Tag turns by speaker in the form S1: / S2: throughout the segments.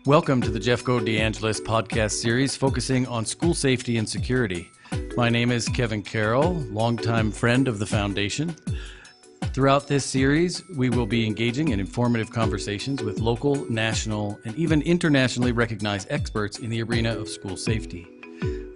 S1: Welcome to the Jeffco DeAngelis podcast series focusing on school safety and security. My name is Kevin Carroll, longtime friend of the Foundation. Throughout this series, we will be engaging in informative conversations with local, national, and even internationally recognized experts in the arena of school safety.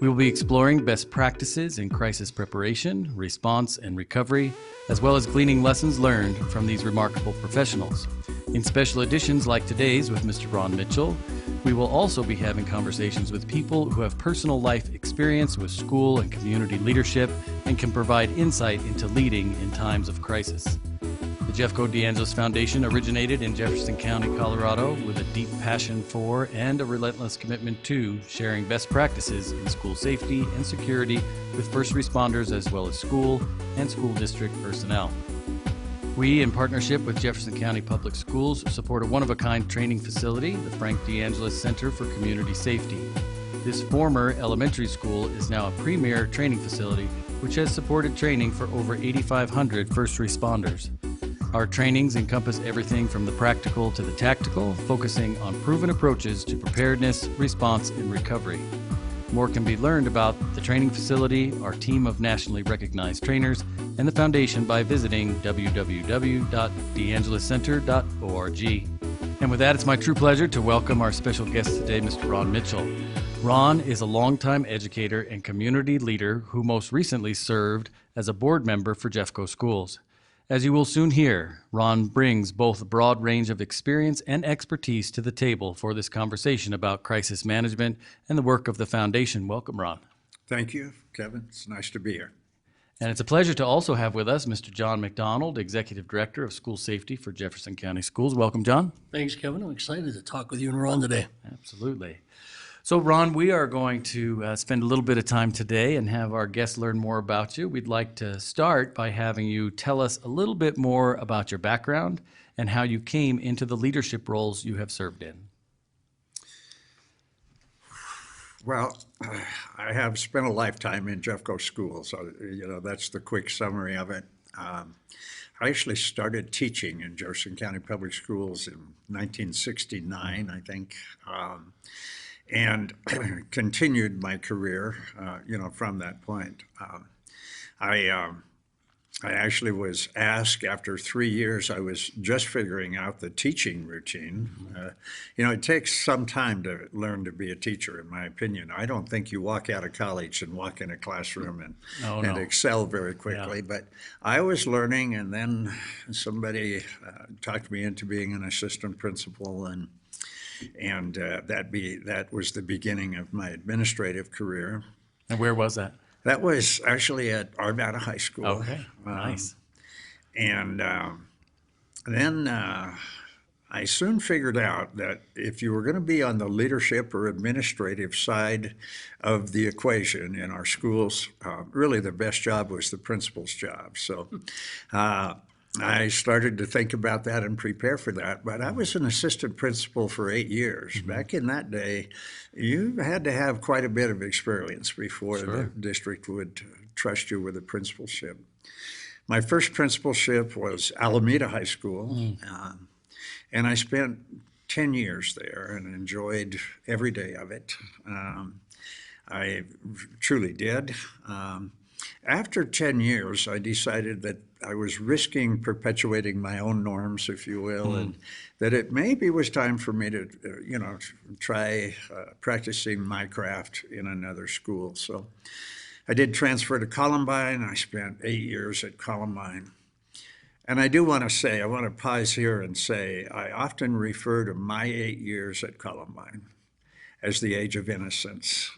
S1: We will be exploring best practices in crisis preparation, response, and recovery, as well as gleaning lessons learned from these remarkable professionals. In special editions like today's with Mr. Ron Mitchell, we will also be having conversations with people who have personal life experience with school and community leadership and can provide insight into leading in times of crisis. The Jeffco DeAngelis Foundation originated in Jefferson County, Colorado, with a deep passion for and a relentless commitment to sharing best practices in school safety and security with first responders as well as school and school district personnel. We, in partnership with Jefferson County Public Schools, support a one-of-a-kind training facility, the Frank DeAngelis Center for Community Safety. This former elementary school is now a premier training facility which has supported training for over 8,500 first responders. Our trainings encompass everything from the practical to the tactical, focusing on proven approaches to preparedness, response, and recovery. More can be learned about the training facility, our team of nationally recognized trainers, and the Foundation by visiting www.deangeliscenter.org. And with that, it's my true pleasure to welcome our special guest today, Mr. Ron Mitchell. Ron is a longtime educator and community leader who most recently served as a board member for Jeffco Schools. As you will soon hear, Ron brings both a broad range of experience and expertise to the table for this conversation about crisis management and the work of the Foundation. Welcome, Ron.
S2: Thank you, Kevin. It's nice to be here.
S1: And it's a pleasure to also have with us Mr. John McDonald, Executive Director of School Safety for Jefferson County Schools. Welcome, John.
S3: Thanks, Kevin. I'm excited to talk with you and Ron today.
S1: Absolutely. So, Ron, we are going to spend a little bit of time today and have our guests learn more about you. We'd like to start by having you tell us a little bit more about your background and how you came into the leadership roles you have served in.
S2: Well, I have spent a lifetime in Jeffco Schools, so that's the quick summary of it. I actually started teaching in Jefferson County Public Schools in 1969, I think. And continued my career, from that point. I actually was asked after 3 years, I was just figuring out the teaching routine. It takes some time to learn to be a teacher, in my opinion. I don't think you walk out of college and walk in a classroom and excel very quickly. Yeah. But I was learning, and then somebody talked me into being an assistant principal, and that was the beginning of my administrative career.
S1: And where was that?
S2: That was actually at Arvada High School.
S1: Okay, nice.
S2: And then I soon figured out that if you were going to be on the leadership or administrative side of the equation in our schools, really the best job was the principal's job. So I started to think about that and prepare for that, but I was an assistant principal for 8 years. Mm-hmm. Back in that day, you had to have quite a bit of experience before the district would trust you with a principalship. My first principalship was Alameda High School, and I spent 10 years there and enjoyed every day of it. I truly did. After 10 years, I decided that I was risking perpetuating my own norms, if you will, and that it maybe was time for me to, try practicing my craft in another school. So I did transfer to Columbine. I spent 8 years at Columbine. And I do want to say, I want to pause here and say, I often refer to my 8 years at Columbine as the age of innocence.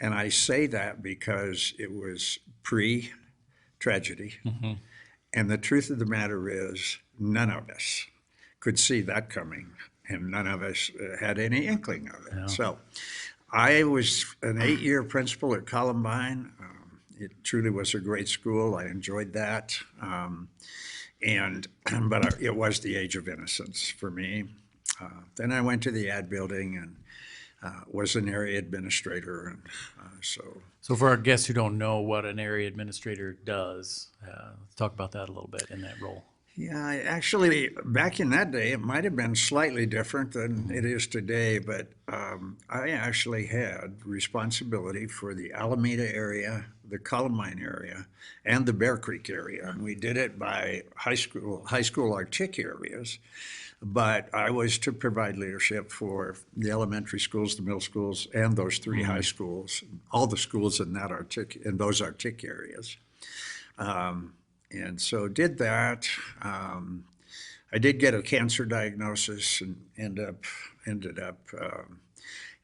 S2: And I say that because it was pre-tragedy. Mm-hmm. And the truth of the matter is, none of us could see that coming, and none of us had any inkling of it. Yeah. So I was an 8-year principal at Columbine. It truly was a great school. I enjoyed that. But it was the age of innocence for me. Then I went to the ad building and was an area administrator, and
S1: So for our guests who don't know what an area administrator does, let's talk about that a little bit in that role.
S2: Yeah, actually, back in that day, it might have been slightly different than it is today, but I actually had responsibility for the Alameda area, the Columbine area, and the Bear Creek area. And we did it by high school artic areas, but I was to provide leadership for the elementary schools, the middle schools, and those three high schools, all the schools in those artic areas. And so did that. I did get a cancer diagnosis and ended up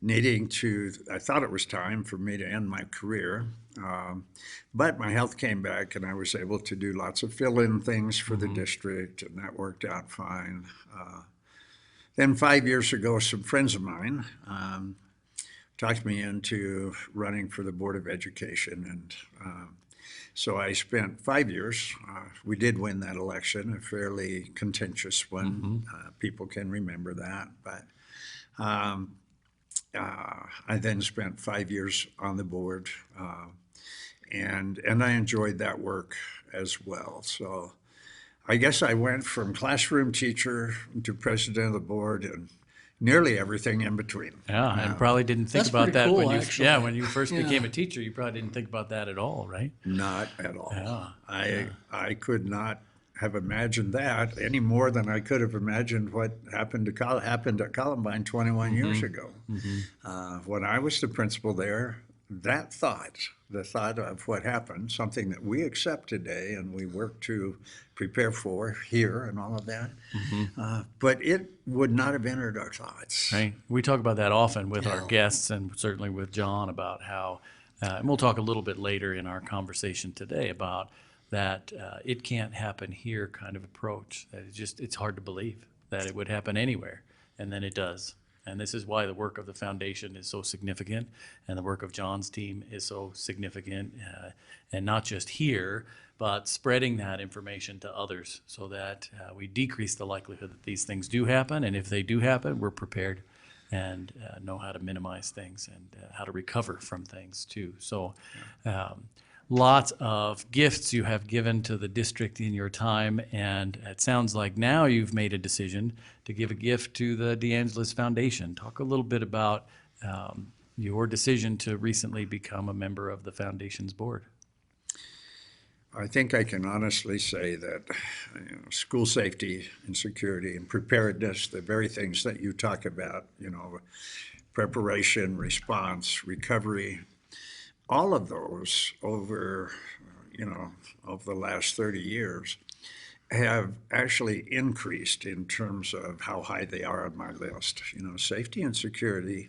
S2: needing to. I thought it was time for me to end my career, but my health came back, and I was able to do lots of fill-in things for the district, and that worked out fine. Then 5 years ago, some friends of mine talked me into running for the Board of Education, and so I spent 5 years. We did win that election, a fairly contentious one. People can remember that. But I then spent 5 years on the board, and I enjoyed that work as well. So I guess I went from classroom teacher to president of the board and nearly everything in between.
S1: Yeah, and probably didn't think
S3: That's
S1: about
S3: pretty
S1: that
S3: cool,
S1: when you,
S3: actually.
S1: yeah, when you first
S3: Yeah.
S1: became a teacher, you probably didn't think about that at all, right?
S2: Not at all.
S1: Yeah.
S2: I could not have imagined that any more than I could have imagined what happened at Columbine 21 years ago. When I was the principal there, the thought of what happened, something that we accept today and we work to prepare for here and all of that, but it would not have entered our thoughts.
S1: Right. We talk about that often with our
S3: Yeah.
S1: guests and certainly with John about how, and we'll talk a little bit later in our conversation today about that it can't happen here kind of approach. That it's hard to believe that it would happen anywhere, and then it does. And this is why the work of the foundation is so significant, and the work of John's team is so significant, and not just here, but spreading that information to others so that we decrease the likelihood that these things do happen. And if they do happen, we're prepared and know how to minimize things and how to recover from things too. So lots of gifts you have given to the district in your time, and it sounds like now you've made a decision to give a gift to the DeAngelis Foundation. Talk a little bit about your decision to recently become a member of the foundation's board.
S2: I think I can honestly say that school safety and security and preparedness, the very things that you talk about, preparation, response, recovery, all of those over the last 30 years have actually increased in terms of how high they are on my list. Safety and security,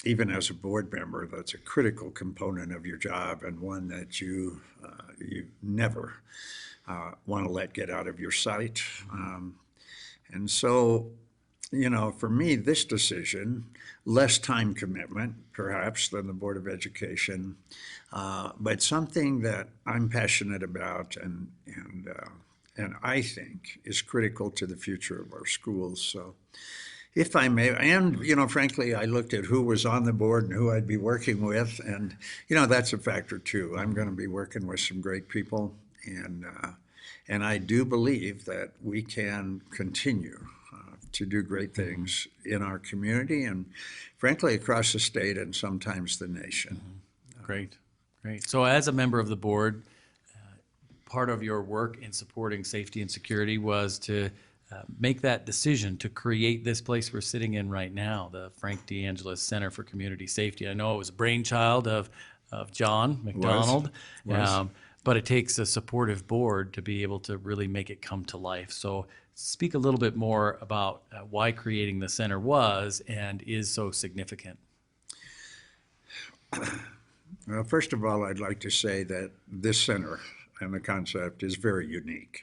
S2: even as a board member, that's a critical component of your job and one that you never want to let get out of your sight. And so, for me, this decision, less time commitment, perhaps, than the Board of Education, but something that I'm passionate about and I think is critical to the future of our schools. So, if I may, and frankly, I looked at who was on the board and who I'd be working with, and that's a factor too. I'm going to be working with some great people, and I do believe that we can continue to do great things in our community and, frankly, across the state and sometimes the nation.
S1: Great. So as a member of the board, part of your work in supporting safety and security was to make that decision to create this place we're sitting in right now, the Frank DeAngelis Center for Community Safety. I know it was a brainchild of John McDonald, but it takes a supportive board to be able to really make it come to life. So speak a little bit more about why creating the center was and is so significant.
S2: Well, first of all, I'd like to say that this center and the concept is very unique.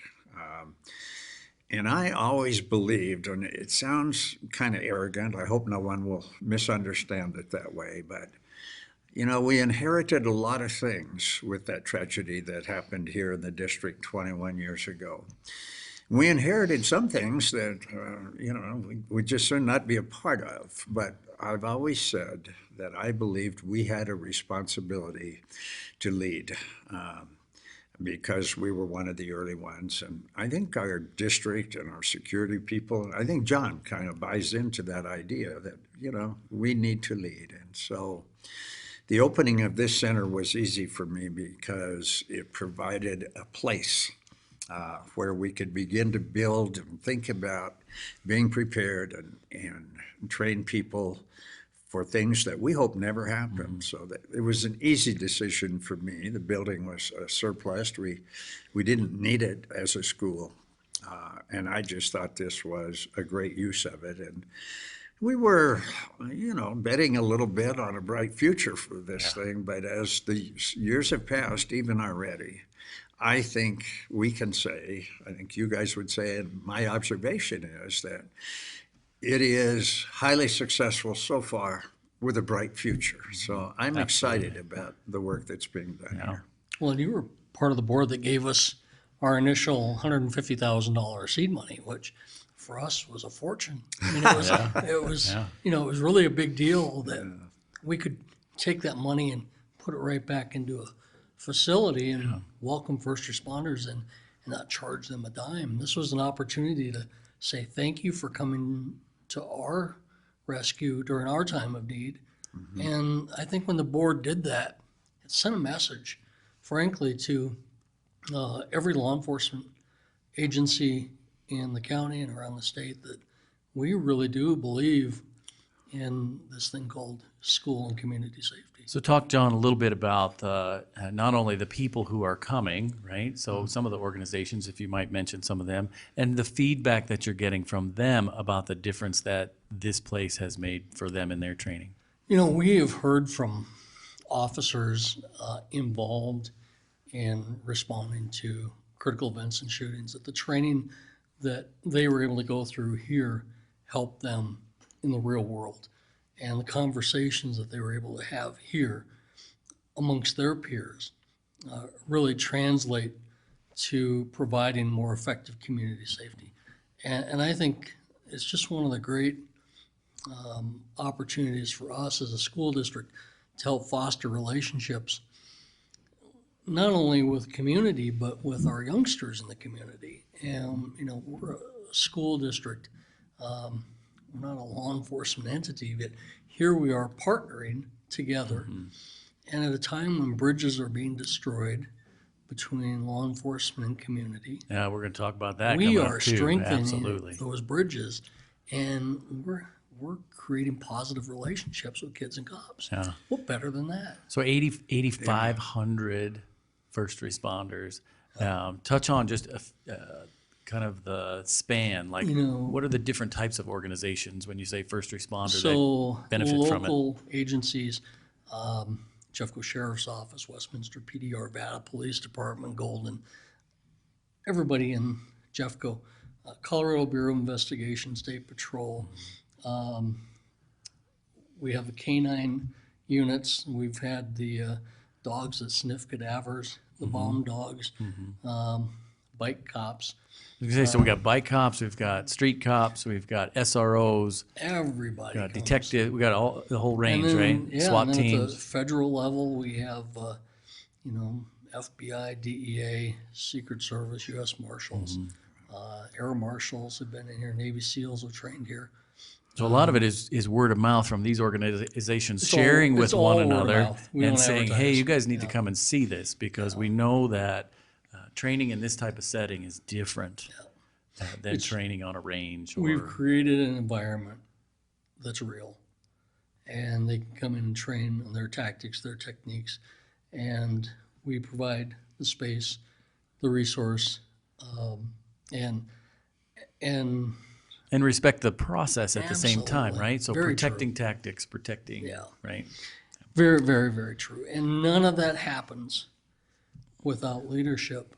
S2: And I always believed, and it sounds kind of arrogant, I hope no one will misunderstand it that way, but we inherited a lot of things with that tragedy that happened here in the district 21 years ago. We inherited some things that, we just should not be a part of, but I've always said that I believed we had a responsibility to lead. because we were one of the early ones. And I think our district and our security people, I think John kind of buys into that idea that, we need to lead. And so the opening of this center was easy for me because it provided a place where we could begin to build and think about being prepared and train people for things that we hope never happen. So that it was an easy decision for me. The building was surplus. We didn't need it as a school. And I just thought this was a great use of it. And we were, betting a little bit on a bright future for this thing. But as the years have passed, even already, I think we can say, I think you guys would say, and my observation is that it is highly successful so far with a bright future. So I'm excited about the work that's being done here.
S3: Well, and you were part of the board that gave us our initial $150,000 seed money, which for us was a fortune. I mean, it was really a big deal that we could take that money and put it right back into a facility and welcome first responders and not charge them a dime. This was an opportunity to say thank you for coming to our rescue during our time of need. And I think when the board did that, it sent a message, frankly, to every law enforcement agency in the county and around the state that we really do believe in this thing called school and community safety.
S1: So talk, John, a little bit about not only the people who are coming, right? So some of the organizations, if you might mention some of them, and the feedback that you're getting from them about the difference that this place has made for them in their training.
S3: We have heard from officers involved in responding to critical events and shootings that the training that they were able to go through here helped them in the real world. And the conversations that they were able to have here amongst their peers really translate to providing more effective community safety. And I think it's just one of the great opportunities for us as a school district to help foster relationships, not only with community, but with our youngsters in the community. And, we're a school district. We're not a law enforcement entity, but here we are partnering together. And at a time when bridges are being destroyed between law enforcement and community,
S1: Yeah, we're going to talk about that.
S3: we
S1: coming up
S3: are
S1: too.
S3: strengthening
S1: Absolutely.
S3: those bridges, and we're creating positive relationships with kids and cops.
S1: Yeah.
S3: What better than that?
S1: So 8,500 first responders. Touch on just kind of the span, like what are the different types of organizations when you say first responder
S3: So
S1: that benefit from it?
S3: local agencies, Jeffco Sheriff's Office, Westminster PD, Arvada Police Department, Golden, everybody in Jeffco, Colorado Bureau of Investigation, State Patrol. We have the canine units. We've had the dogs that sniff cadavers, the bomb dogs, bike cops.
S1: So we got bike cops, we've got street cops, we've got SROs,
S3: Everybody.
S1: we got
S3: comes.
S1: detective, we got the whole range,
S3: And then,
S1: right?
S3: yeah,
S1: SWAT
S3: and then at the
S1: teams.
S3: federal level, we have, FBI, DEA, Secret Service, U.S. Marshals, Air Marshals have been in here, Navy SEALs have trained here.
S1: So a lot of it is word of mouth from these organizations
S3: It's
S1: sharing
S3: all-
S1: with
S3: it's all
S1: one
S3: word of
S1: another
S3: mouth. We
S1: and
S3: don't
S1: saying, hey,
S3: advertise.
S1: you guys need to come and see this because we know that training in this type of setting is different than training on a range.
S3: We've created an environment that's real, and they can come in and train on their tactics, their techniques, and we provide the space, the resource, and
S1: and respect the process at the same time,
S3: Absolutely.
S1: right? So
S3: Very
S1: protecting tactics, protecting,
S3: Yeah.
S1: right?
S3: very, very, very true. And none of that happens without leadership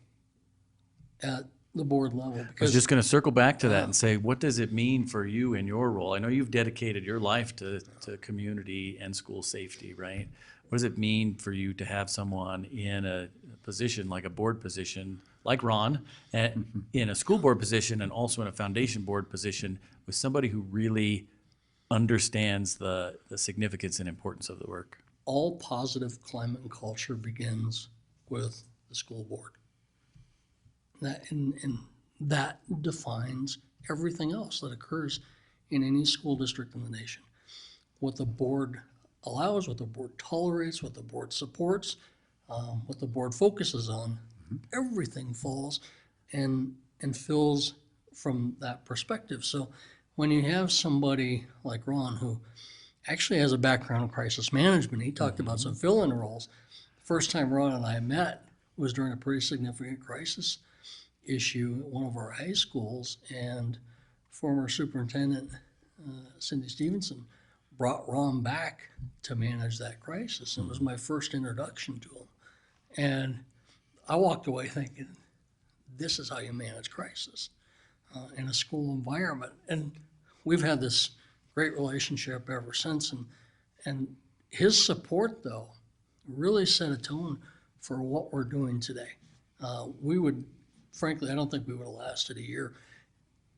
S3: at the board level.
S1: I was
S3: Because
S1: just going to circle back to that and say, what does it mean for you in your role? I know you've dedicated your life to community and school safety, right? What does it mean for you to have someone in a position like a board position, like Ron, in a school board position and also in a foundation board position with somebody who really understands the significance and importance of the work?
S3: all positive climate and culture begins with the school board. and that defines everything else that occurs in any school district in the nation. What the board allows, what the board tolerates, what the board supports, what the board focuses on, everything falls and fills from that perspective. So when you have somebody like Ron, who actually has a background in crisis management, he talked about some fill-in roles. The first time Ron and I met was during a pretty significant crisis issue at one of our high schools, and former superintendent Cindy Stevenson brought Ron back to manage that crisis. It was my first introduction to him. And I walked away thinking, this is how you manage crisis in a school environment. And we've had this great relationship ever since. And his support, though, really set a tone for what we're doing today. We would, frankly, I don't think we would have lasted a year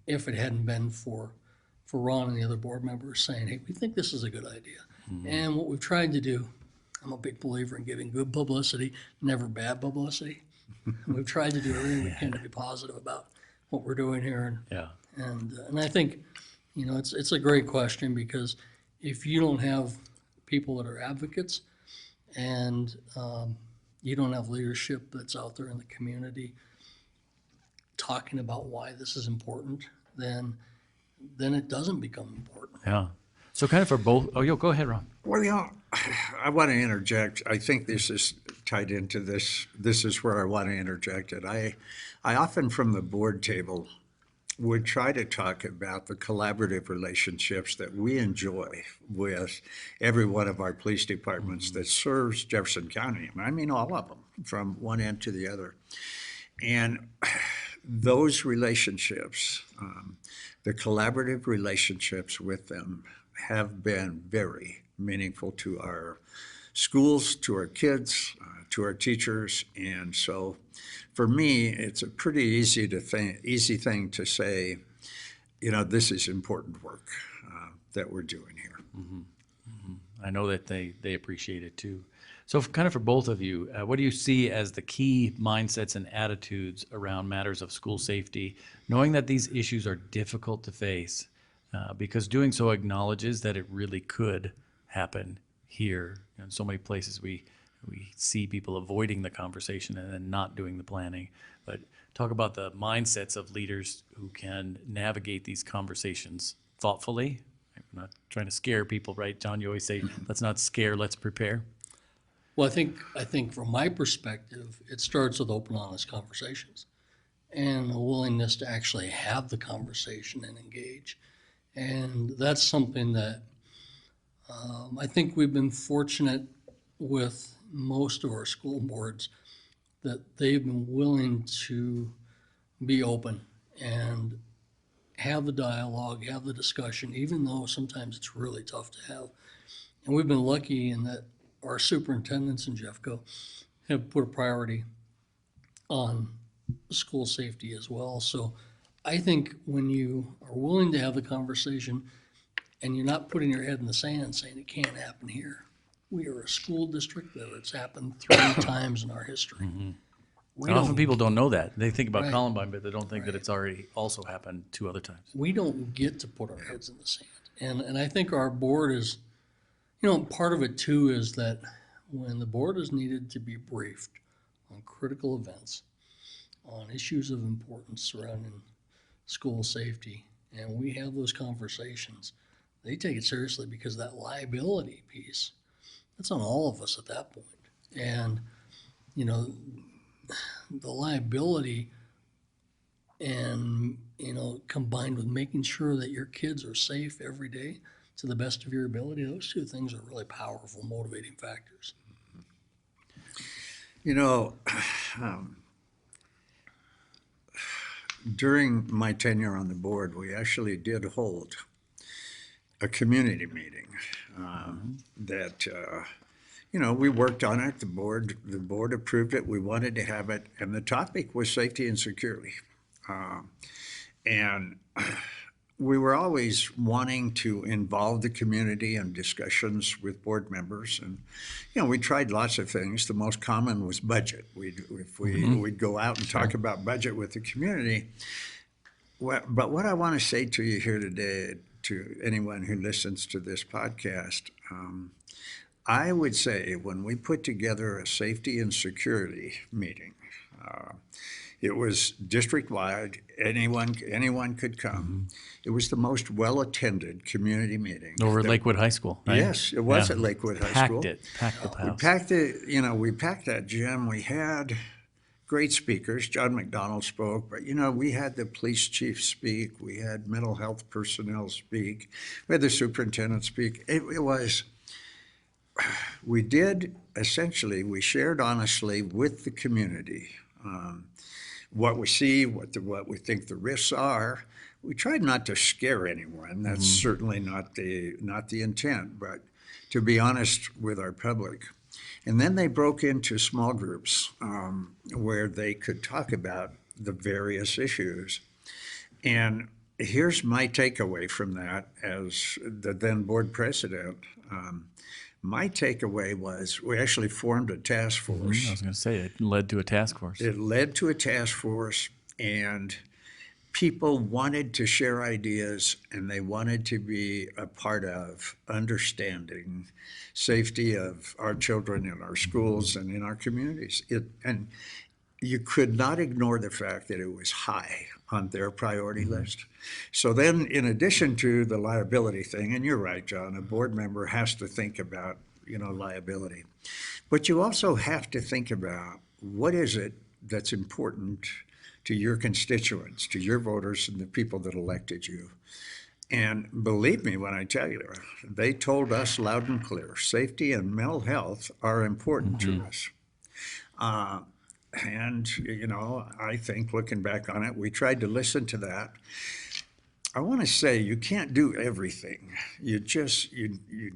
S3: if it hadn't been for Ron and the other board members saying, hey, we think this is a good idea. And what we've tried to do, I'm a big believer in giving good publicity, never bad publicity. We've tried to do everything we can to be positive about what we're doing here. And I think, it's a great question, because if you don't have people that are advocates and you don't have leadership that's out there in the community talking about why this is important, then it doesn't become important.
S1: Yeah. So kind of for both. Oh, go ahead, Ron.
S2: Well, I want to interject. I think this is tied into this. This is where I want to interject it. I often from the board table would try to talk about the collaborative relationships that we enjoy with every one of our police departments that serves Jefferson County. I mean, all of them, from one end to the other. And those relationships, the collaborative relationships with them, have been very meaningful to our schools, to our kids, to our teachers. And so for me, it's a pretty easy thing to say, this is important work that we're doing here.
S1: I know that they appreciate it too. So kind of for both of you, what do you see as the key mindsets and attitudes around matters of school safety, knowing that these issues are difficult to face, because doing so acknowledges that it really could happen here. In so many places we see people avoiding the conversation and then not doing the planning. But talk about the mindsets of leaders who can navigate these conversations thoughtfully. I'm not trying to scare people, right? John, you always say, let's not scare, let's prepare.
S3: Well, I think from my perspective, it starts with open, honest conversations and a willingness to actually have the conversation and engage. And that's something that I think we've been fortunate with most of our school boards, that they've been willing to be open and have the dialogue, have the discussion, even though sometimes it's really tough to have. And we've been lucky in that our superintendents in Jeffco have put a priority on school safety as well. So I think when you are willing to have the conversation and you're not putting your head in the sand saying it can't happen here. We are a school district that it's happened 3 times in our history.
S1: Often people don't know that. They think about
S3: Right.
S1: Columbine, but they don't think that it's already also happened 2 other times.
S3: We don't get to put our heads in the sand. And I think our board is, part of it too is that when the board is needed to be briefed on critical events, on issues of importance surrounding school safety, and we have those conversations, they take it seriously, because that liability piece, that's on all of us at that point. And, the liability and, combined with making sure that your kids are safe every day to the best of your ability, those 2 things are really powerful motivating factors.
S2: During my tenure on the board, we actually did hold a community meeting that, we worked on it. The board approved it. We wanted to have it. And the topic was safety and security. And we were always wanting to involve the community in discussions with board members, and we tried lots of things. The most common was budget. We'd go out and talk about budget with the community. But what I want to say to you here today, to anyone who listens to this podcast, I would say when we put together a safety and security meeting, it was district-wide. Anyone could come. It was the most well-attended community meeting.
S1: Over at Lakewood High School, right?
S2: Yes, it was at Lakewood High School.
S1: Packed the house.
S2: We packed that gym. We had great speakers. John McDonald spoke, but we had the police chief speak. We had mental health personnel speak. We had the superintendent speak. We shared honestly with the community what we see, what we think the risks are. We tried not to scare anyone. That's certainly not the intent, but to be honest with our public. And then they broke into small groups where they could talk about the various issues. And here's my takeaway from that as the then board president. My takeaway was we actually formed a task force.
S1: I was going to say it led to a task force.
S2: It led to a task force, and people wanted to share ideas, and they wanted to be a part of understanding safety of our children in our schools and in our communities. And you could not ignore the fact that it was high on their priority list. So then, in addition to the liability thing, and you're right, John, a board member has to think about, liability. But you also have to think about what is it that's important to your constituents, to your voters and the people that elected you. And believe me when I tell you, they told us loud and clear, safety and mental health are important to us. And, I think looking back on it, we tried to listen to that. I want to say you can't do everything. You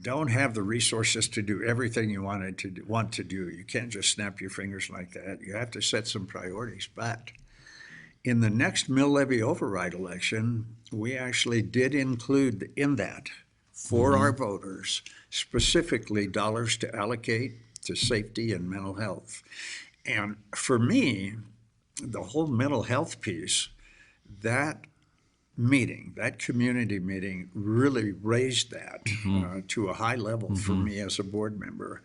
S2: don't have the resources to do everything you want to do. You can't just snap your fingers like that. You have to set some priorities. But in the next mill levy override election, we actually did include in that for our voters, specifically dollars to allocate to safety and mental health. And for me, the whole mental health piece, that community meeting really raised that to a high level for me as a board member.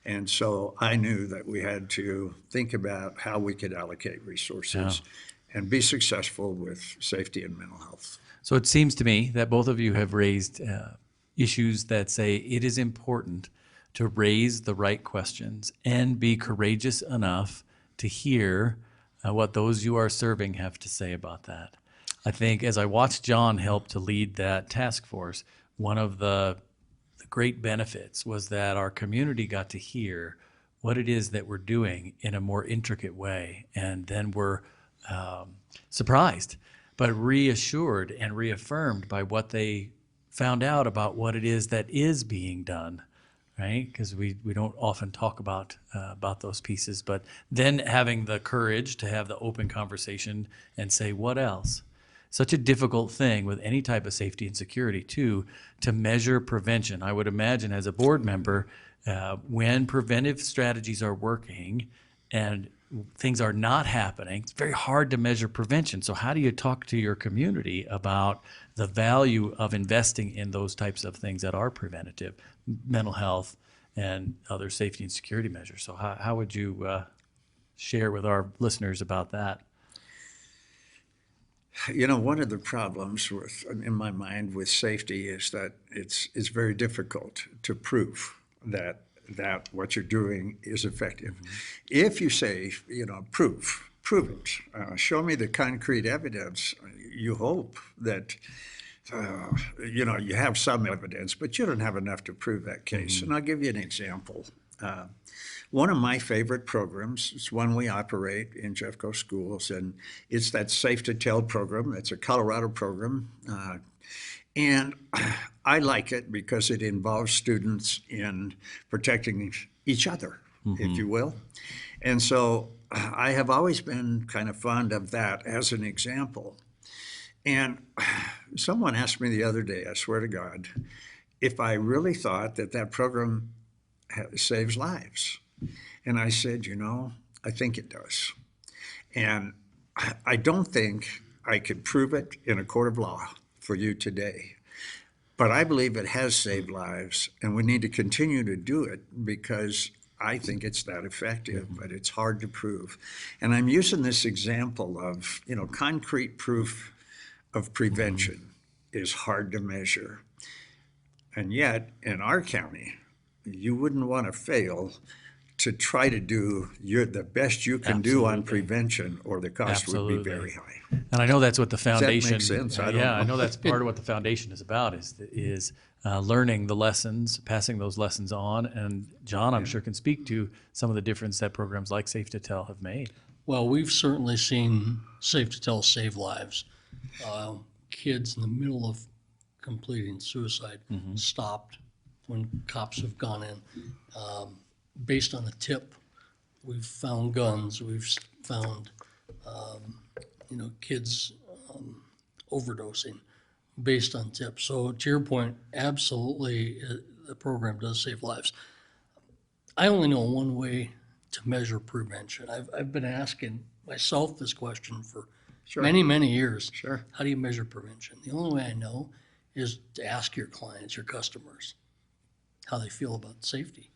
S2: And so I knew that we had to think about how we could allocate resources and be successful with safety and mental health.
S1: So it seems to me that both of you have raised issues that say it is important to raise the right questions and be courageous enough to hear what those you are serving have to say about that. I think as I watched John help to lead that task force, one of the great benefits was that our community got to hear what it is that we're doing in a more intricate way, and then we're surprised, but reassured and reaffirmed by what they found out about what it is that is being done, right? Because we don't often talk about those pieces, but then having the courage to have the open conversation and say, what else? Such a difficult thing with any type of safety and security, too, to measure prevention. I would imagine as a board member, when preventive strategies are working and things are not happening, it's very hard to measure prevention. So how do you talk to your community about the value of investing in those types of things that are preventative, mental health and other safety and security measures? So how would you share with our listeners about that?
S2: One of the problems in my mind with safety is that it's very difficult to prove that what you're doing is effective. If you say, prove it, show me the concrete evidence, you hope that, you have some evidence, but you don't have enough to prove that case. And I'll give you an example. One of my favorite programs is one we operate in Jeffco schools, and it's that Safe to Tell program. It's a Colorado program. And I like it because it involves students in protecting each other, if you will. And so I have always been kind of fond of that as an example. And someone asked me the other day, I swear to God, if I really thought that that program saves lives. And I said, I think it does. And I don't think I could prove it in a court of law for you today. But I believe it has saved lives, and we need to continue to do it because I think it's that effective, but it's hard to prove. And I'm using this example of, concrete proof of prevention is hard to measure. And yet, in our county, you wouldn't want to fail to try to do the best you can do on prevention, or the cost would be very high.
S1: And I know that's what the foundation.
S2: Does that make sense?
S1: I know that's part of what the foundation is about. Is learning the lessons, passing those lessons on. And John, I'm sure, can speak to some of the difference that programs like Safe to Tell have made.
S3: Well, we've certainly seen Safe to Tell save lives. Kids in the middle of completing suicide stopped when cops have gone in. Based on the tip, we've found guns, we've found, kids overdosing based on tips. So to your point, absolutely, the program does save lives. I only know one way to measure prevention. I've been asking myself this question for many, many years.
S2: Sure.
S3: How do you measure prevention? The only way I know is to ask your clients, your customers, how they feel about safety.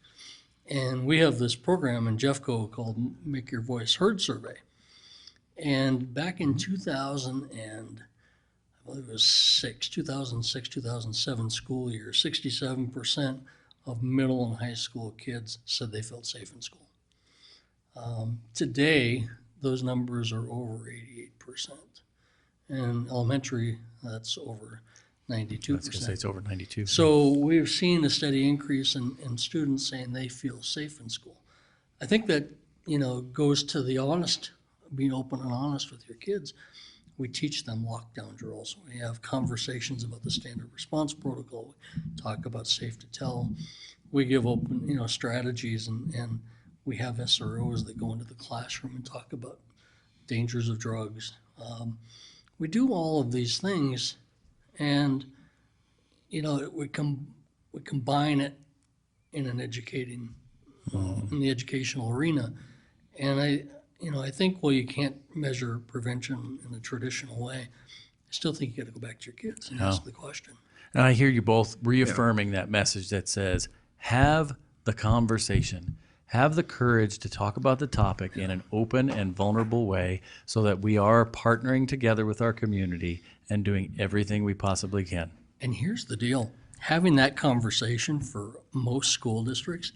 S3: And we have this program in Jeffco called Make Your Voice Heard Survey. And back in 2006, 2007 school year, 67% of middle and high school kids said they felt safe in school. Today, those numbers are over 88%. And elementary, that's over 92%.
S1: I was going to say it's over 92.
S3: So we've seen a steady increase in students saying they feel safe in school. I think that, goes to the being open and honest with your kids. We teach them lockdown drills. We have conversations about the standard response protocol. We talk about Safe to Tell. We give open, strategies, and we have SROs that go into the classroom and talk about dangers of drugs. We do all of these things, and we combine it in an educating, in the educational arena. And I think while you can't measure prevention in a traditional way, I still think you got to go back to your kids and ask the question.
S1: And I hear you both reaffirming that message that says, have the conversation. Have the courage to talk about the topic in an open and vulnerable way so that we are partnering together with our community and doing everything we possibly can.
S3: And here's the deal. Having that conversation for most school districts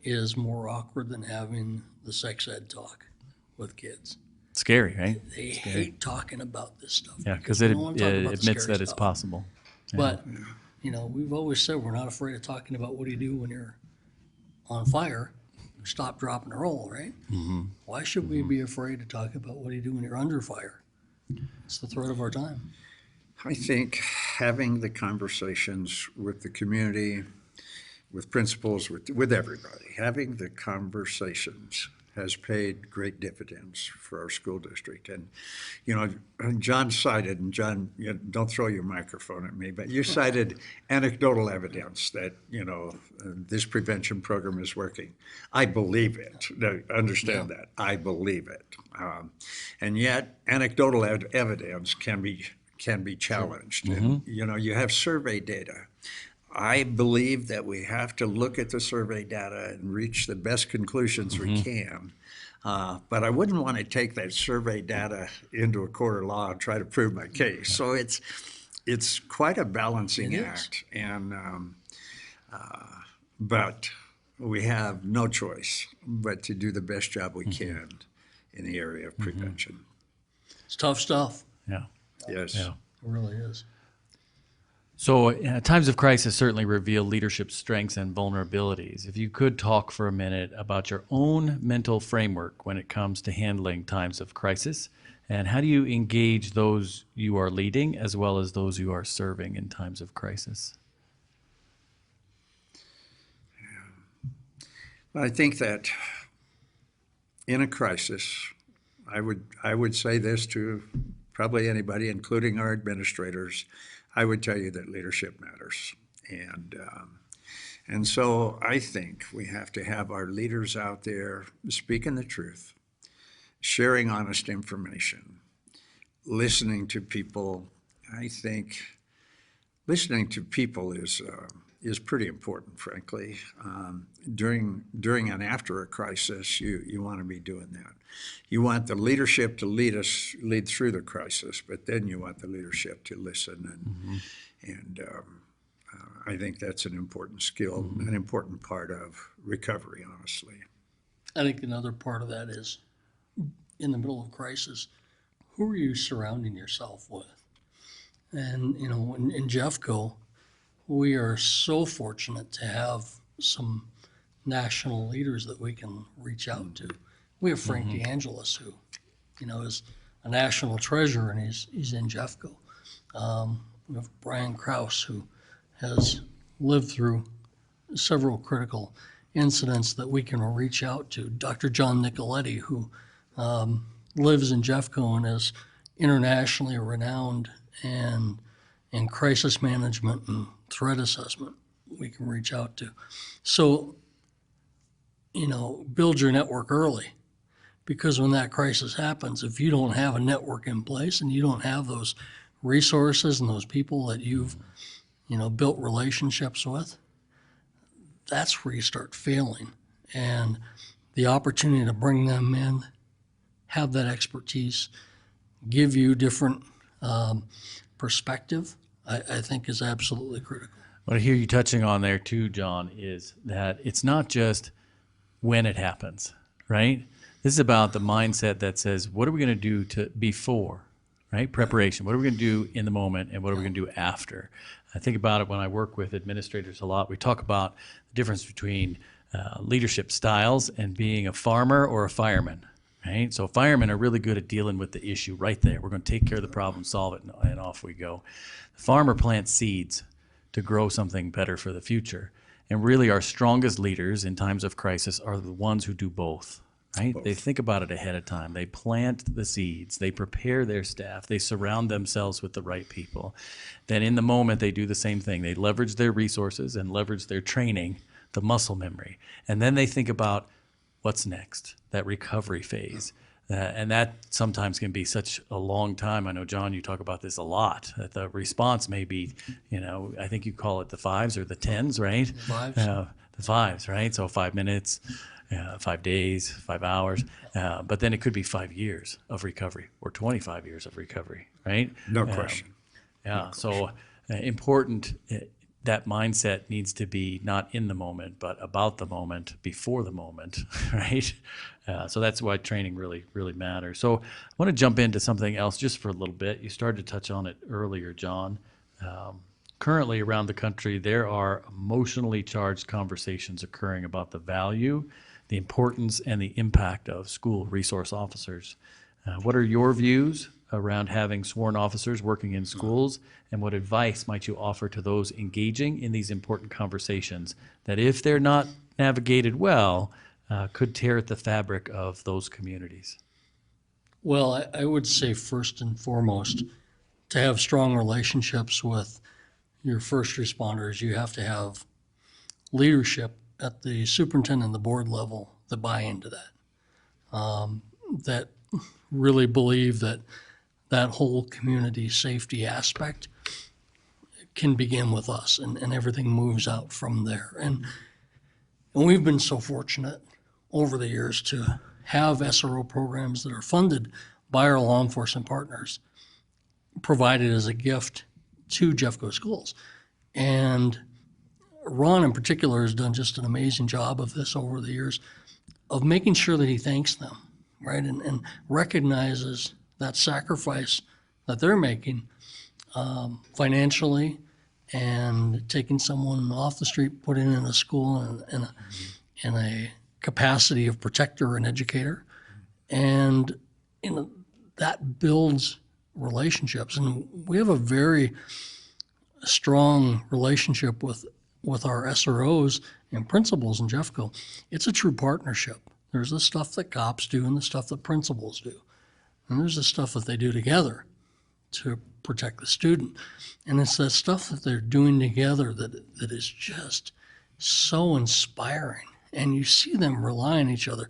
S3: is more awkward than having the sex ed talk with kids.
S1: Scary, right?
S3: They hate talking about this stuff.
S1: Yeah, because it admits that it's possible. Yeah.
S3: But, we've always said we're not afraid of talking about what do you do when you're on fire. Stop, drop, and roll, right? Mm-hmm. Why should we be afraid to talk about what do you do when you're under fire? It's the threat of our time.
S2: I think having the conversations with the community, with principals, with everybody, having the conversations has paid great dividends for our school district. And, John cited, and John, don't throw your microphone at me, but you cited anecdotal evidence that, this prevention program is working. I believe it. Understand that. I believe it. And yet, anecdotal evidence can be challenged. And, you have survey data. I believe that we have to look at the survey data and reach the best conclusions we can. But I wouldn't want to take that survey data into a court of law and try to prove my case. So it's quite a balancing act. And but we have no choice but to do the best job we can in the area of prevention.
S3: It's tough stuff.
S1: Yeah.
S2: Yes.
S3: It really is.
S1: So times of crisis certainly reveal leadership strengths and vulnerabilities. If you could talk for a minute about your own mental framework when it comes to handling times of crisis, and how do you engage those you are leading as well as those you are serving in times of crisis?
S2: Well, I think that in a crisis, I would say this to probably anybody, including our administrators, I would tell you that leadership matters. And so I think we have to have our leaders out there speaking the truth, sharing honest information, listening to people. I think listening to people is pretty important, frankly. During and after a crisis, you want to be doing that. You want the leadership to lead through the crisis, but then you want the leadership to listen. And I think that's an important skill, an important part of recovery, honestly.
S3: I think another part of that is, in the middle of crisis, who are you surrounding yourself with? And, you know, in Jeffco, we are so fortunate to have some national leaders that we can reach out to. We have Frank DeAngelis, who, you know, is a national treasure, and he's in Jeffco. We have Brian Krause, who has lived through several critical incidents that we can reach out to. Dr. John Nicoletti, who lives in Jeffco and is internationally renowned in crisis management and threat assessment, we can reach out to. So, you know, build your network early, because when that crisis happens, if you don't have a network in place and you don't have those resources and those people that you've, you know, built relationships with, that's where you start failing. And the opportunity to bring them in, have that expertise, give you different perspective, I think is absolutely critical.
S1: What I hear you touching on there too, John, is that it's not just when it happens, right? This is about the mindset that says, what are we going to do before, right? Preparation. What are we going to do in the moment, and what are we going to do after? I think about it when I work with administrators a lot. We talk about the difference between leadership styles and being a farmer or a fireman, right? So firemen are really good at dealing with the issue right there. We're going to take care of the problem, solve it, and off we go. The farmer plants seeds to grow something better for the future. And really our strongest leaders in times of crisis are the ones who do both, right? They think about it ahead of time. They plant the seeds. They prepare their staff. They surround themselves with the right people. Then in the moment, they do the same thing. They leverage their resources and leverage their training, the muscle memory. And then they think about what's next, that recovery phase. And that sometimes can be such a long time. I know, John, you talk about this a lot, that the response may be, you know, I think you call it the 5s or the 10s, right? The 5s, right? So 5 minutes, 5 days, 5 hours. But then it could be 5 years of recovery or 25 years of recovery, right?
S2: No question.
S1: So important. That mindset needs to be not in the moment, but about the moment, before the moment, right? So that's why training really, really matters. So I want to jump into something else just for a little bit. You started to touch on it earlier, John. Currently around the country, there are emotionally charged conversations occurring about the value, the importance, and the impact of school resource officers. What are your views around having sworn officers working in schools, and what advice might you offer to those engaging in these important conversations that, if they're not navigated well, could tear at the fabric of those communities?
S3: Well, I would say first and foremost, to have strong relationships with your first responders, you have to have leadership at the superintendent and the board level that buy into that, that really believe that that whole community safety aspect can begin with us, and everything moves out from there. And we've been so fortunate over the years to have SRO programs that are funded by our law enforcement partners, provided as a gift to Jeffco schools. And Ron in particular has done just an amazing job of this over the years, of making sure that he thanks them, right? And recognizes that sacrifice that they're making financially, and taking someone off the street, putting in a school in a capacity of protector and educator. And you know, that builds relationships. And we have a very strong relationship with our SROs and principals in Jeffco. It's a true partnership. There's the stuff that cops do and the stuff that principals do. And there's the stuff that they do together. to protect the student. And it's that stuff that they're doing together that is just so inspiring. And you see them rely on each other.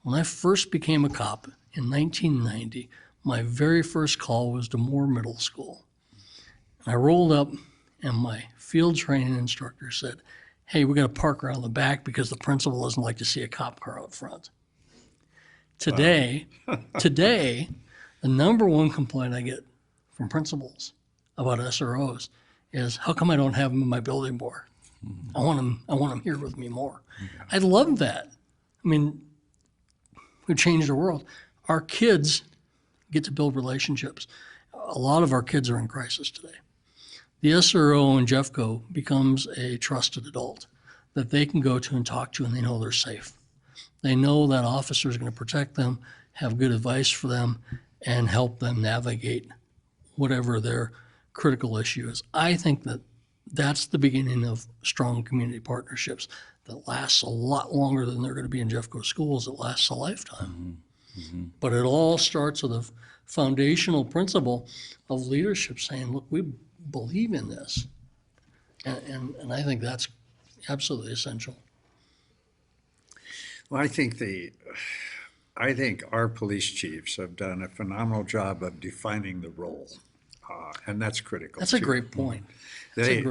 S3: When I first became a cop in 1990, my very first call was to Moore Middle School. And I rolled up, and my field training instructor said, "Hey, we got to park around the back because the principal doesn't like to see a cop car out front." Today, the number one complaint I get from principals about SROs is, how come I don't have them in my building more? I want them here with me more. I love that. I mean, we changed the world. Our kids get to build relationships. A lot of our kids are in crisis today. The SRO in Jeffco becomes a trusted adult that they can go to and talk to, and they know they're safe. They know that officer is going to protect them, have good advice for them, and help them navigate whatever their critical issue is. I think that that's the beginning of strong community partnerships that lasts a lot longer than they're going to be in Jeffco schools. It lasts a lifetime. But it all starts with a foundational principle of leadership saying, look, we believe in this. And I think that's absolutely essential.
S2: Well, I think our police chiefs have done a phenomenal job of defining the role, and that's critical.
S3: That's a great point.
S2: They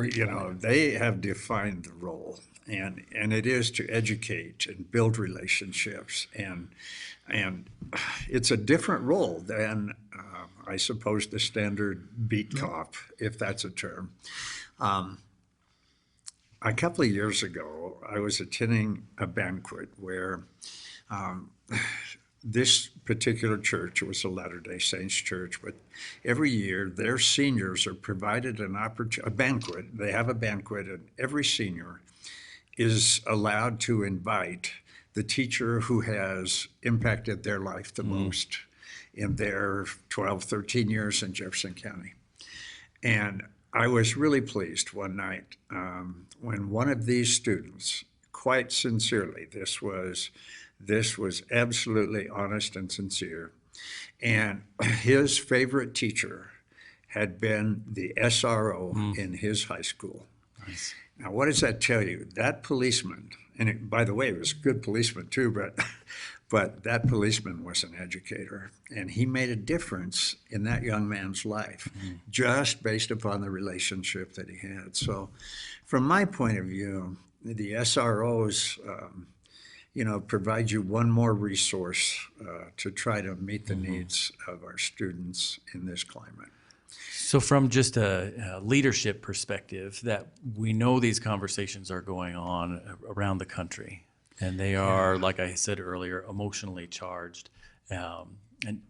S2: have defined the role, and it is to educate and build relationships, and it's a different role than I suppose the standard beat cop, if that's a term. A couple of years ago, I was attending a banquet where this particular church, it was a Latter-day Saints church, but every year their seniors are provided a banquet. They have a banquet, and every senior is allowed to invite the teacher who has impacted their life the most in their 12, 13 years in Jefferson County. And I was really pleased one night when one of these students, quite sincerely, this was absolutely honest and sincere, and his favorite teacher had been the SRO in his high school. Nice. Now, what does that tell you? That policeman, and by the way, it was a good policeman too, but that policeman was an educator, and he made a difference in that young man's life just based upon the relationship that he had. So from my point of view, the SROs, provide you one more resource to try to meet the needs of our students in this climate.
S1: So from just a leadership perspective, that we know these conversations are going on around the country, and they are, like I said earlier, emotionally charged. And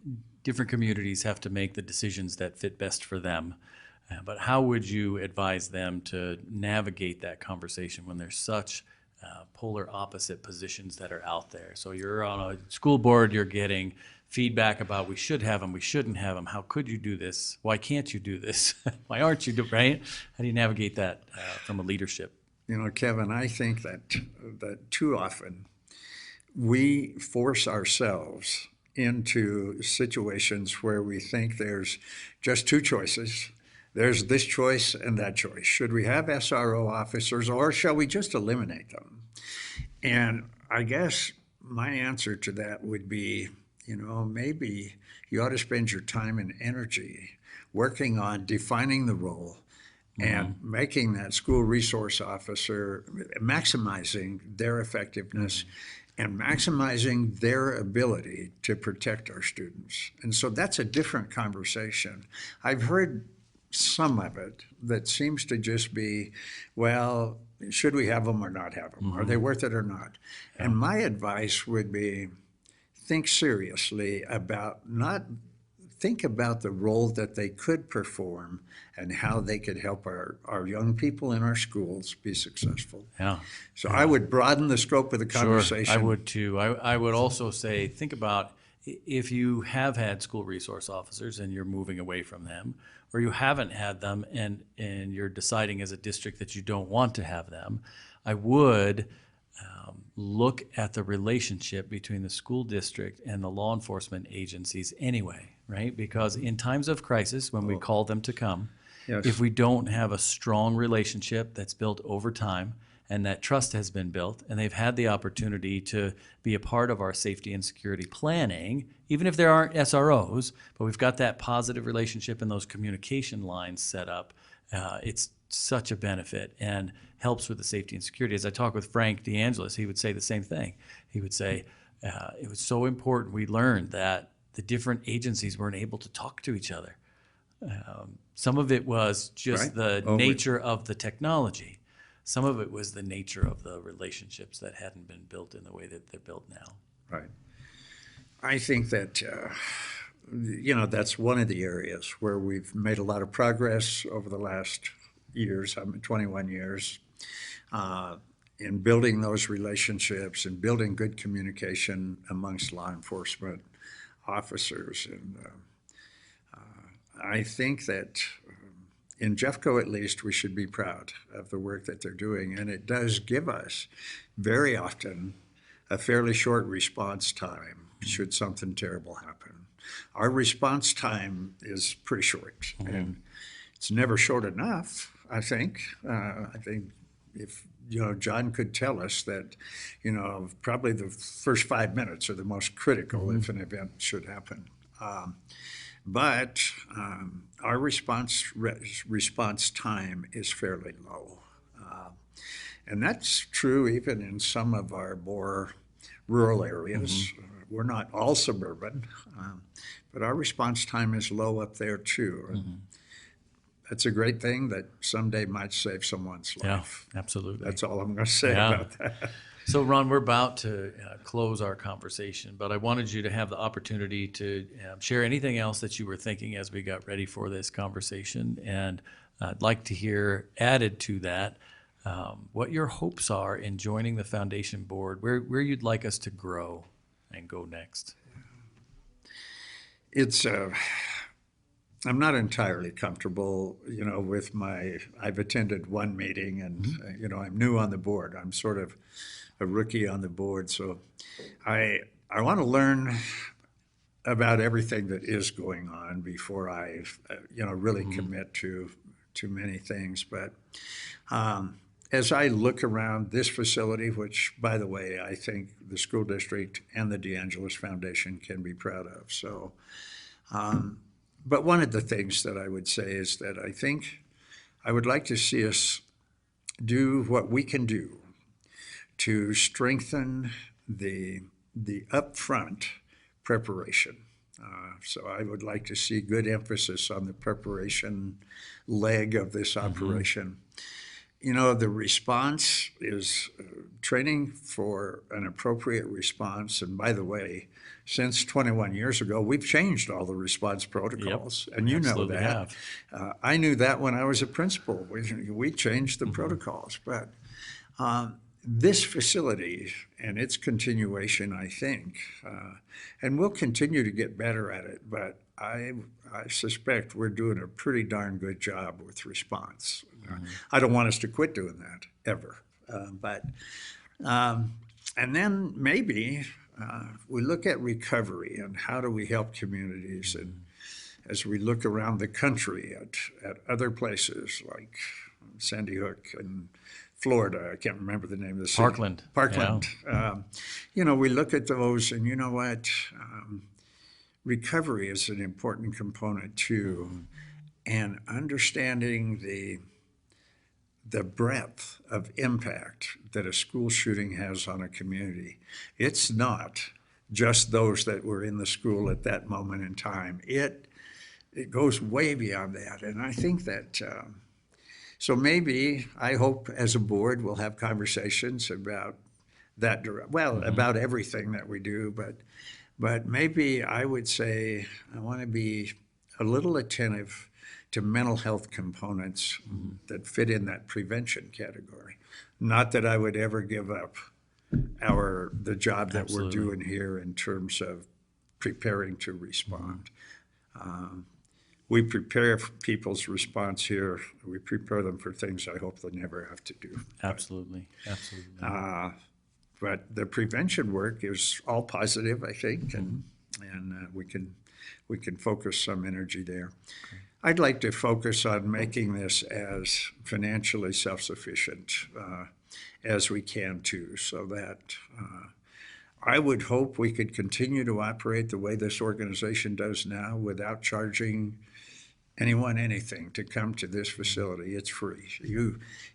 S1: different communities have to make the decisions that fit best for them. But how would you advise them to navigate that conversation when there's such polar opposite positions that are out there? So you're on a school board, you're getting feedback about we should have them, we shouldn't have them. How could you do this? Why can't you do this? Why aren't you doing, right? How do you navigate that from a leadership?
S2: Kevin, I think that too often we force ourselves into situations where we think there's just two choices. There's this choice and that choice. Should we have SRO officers, or shall we just eliminate them? And I guess my answer to that would be, maybe you ought to spend your time and energy working on defining the role and making that school resource officer, maximizing their effectiveness and maximizing their ability to protect our students. And so that's a different conversation. I've heard some of it that seems to just be, well, should we have them or not have them? Are they worth it or not? Yeah. And my advice would be, think seriously about think about the role that they could perform and how they could help our young people in our schools be successful.
S1: Yeah.
S2: So I would broaden the scope of the conversation.
S1: Sure, I would too. I would also say, think about if you have had school resource officers and you're moving away from them, or you haven't had them and you're deciding as a district that you don't want to have them, I would look at the relationship between the school district and the law enforcement agencies anyway, right? Because in times of crisis, when we call them to come,
S2: Yes.
S1: if we don't have a strong relationship that's built over time and that trust has been built and they've had the opportunity to be a part of our safety and security planning, even if there aren't SROs, but we've got that positive relationship and those communication lines set up, it's such a benefit and helps with the safety and security. As I talk with Frank DeAngelis, he would say the same thing. He would say, it was so important. We learned that the different agencies weren't able to talk to each other. Some of it was just the nature of the technology. Some of it was the nature of the relationships that hadn't been built in the way that they're built now.
S2: Right. I think that, that's one of the areas where we've made a lot of progress over the last years, 21 years, in building those relationships and building good communication amongst law enforcement officers. And I think that in Jeffco, at least, we should be proud of the work that they're doing. And it does give us very often a fairly short response time should something terrible happen. Our response time is pretty short, and it's never short enough, I think. I think if, John could tell us that, probably the first 5 minutes are the most critical if an event should happen. But our response time is fairly low. And that's true even in some of our more rural areas. We're not all suburban, but our response time is low up there too. And that's a great thing that someday might save someone's life.
S1: Yeah, absolutely.
S2: That's all I'm going to say about that.
S1: So, Ron, we're about to close our conversation, but I wanted you to have the opportunity to share anything else that you were thinking as we got ready for this conversation. And I'd like to hear, added to that, what your hopes are in joining the foundation board, where you'd like us to grow and go next.
S2: I'm not entirely comfortable, with I've attended one meeting and, I'm new on the board. I'm sort of a rookie on the board. So I want to learn about everything that is going on before I, really commit to many things. But as I look around this facility, which, by the way, I think the school district and the DeAngelis Foundation can be proud of. So, but one of the things that I would say is that I think I would like to see us do what we can do to strengthen the upfront preparation. So I would like to see good emphasis on the preparation leg of this operation. The response is training for an appropriate response. And by the way, since 21 years ago, we've changed all the response protocols. Yep, and you know that. I knew that when I was a principal. We changed the protocols. But this facility and its continuation, I think, and we'll continue to get better at it, but I suspect we're doing a pretty darn good job with response. I don't want us to quit doing that, ever. And then maybe we look at recovery and how do we help communities. And as we look around the country at other places like Sandy Hook and Florida, I can't remember the name of the city. Parkland. Yeah. We look at those and you know what? Recovery is an important component too. And understanding the breadth of impact that a school shooting has on a community. It's not just those that were in the school at that moment in time. It goes way beyond that. And I think that, so maybe, I hope as a board we'll have conversations about that, about everything that we do, but maybe I would say I want to be a little attentive to mental health components that fit in that prevention category. Not that I would ever give up the job that we're doing here in terms of preparing to respond. We prepare for people's response here. We prepare them for things I hope they'll never have to do.
S1: Absolutely.
S2: But the prevention work is all positive, I think, and we can focus some energy there. I'd like to focus on making this as financially self-sufficient as we can too, so that I would hope we could continue to operate the way this organization does now without charging anyone anything to come to this facility. It's free.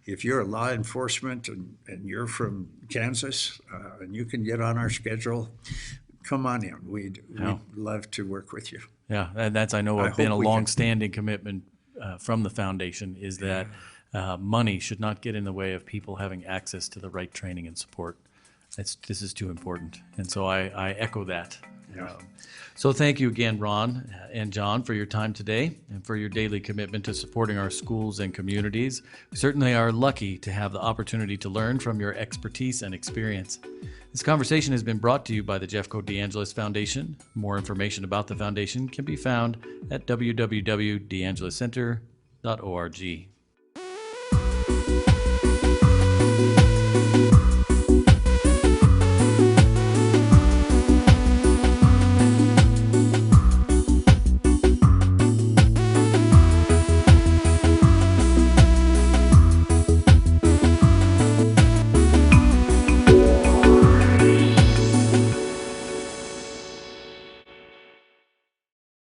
S2: If you're a law enforcement and you're from Kansas and you can get on our schedule, come on in. We'd love to work with you.
S1: Yeah, and that's, I know, been a long-standing commitment from the foundation, is that money should not get in the way of people having access to the right training and support. This is too important, and so I echo that.
S2: Yeah.
S1: So thank you again, Ron and John, for your time today and for your daily commitment to supporting our schools and communities. We certainly are lucky to have the opportunity to learn from your expertise and experience. This conversation has been brought to you by the Jeffco DeAngelis Foundation. More information about the foundation can be found at www.deangeliscenter.org.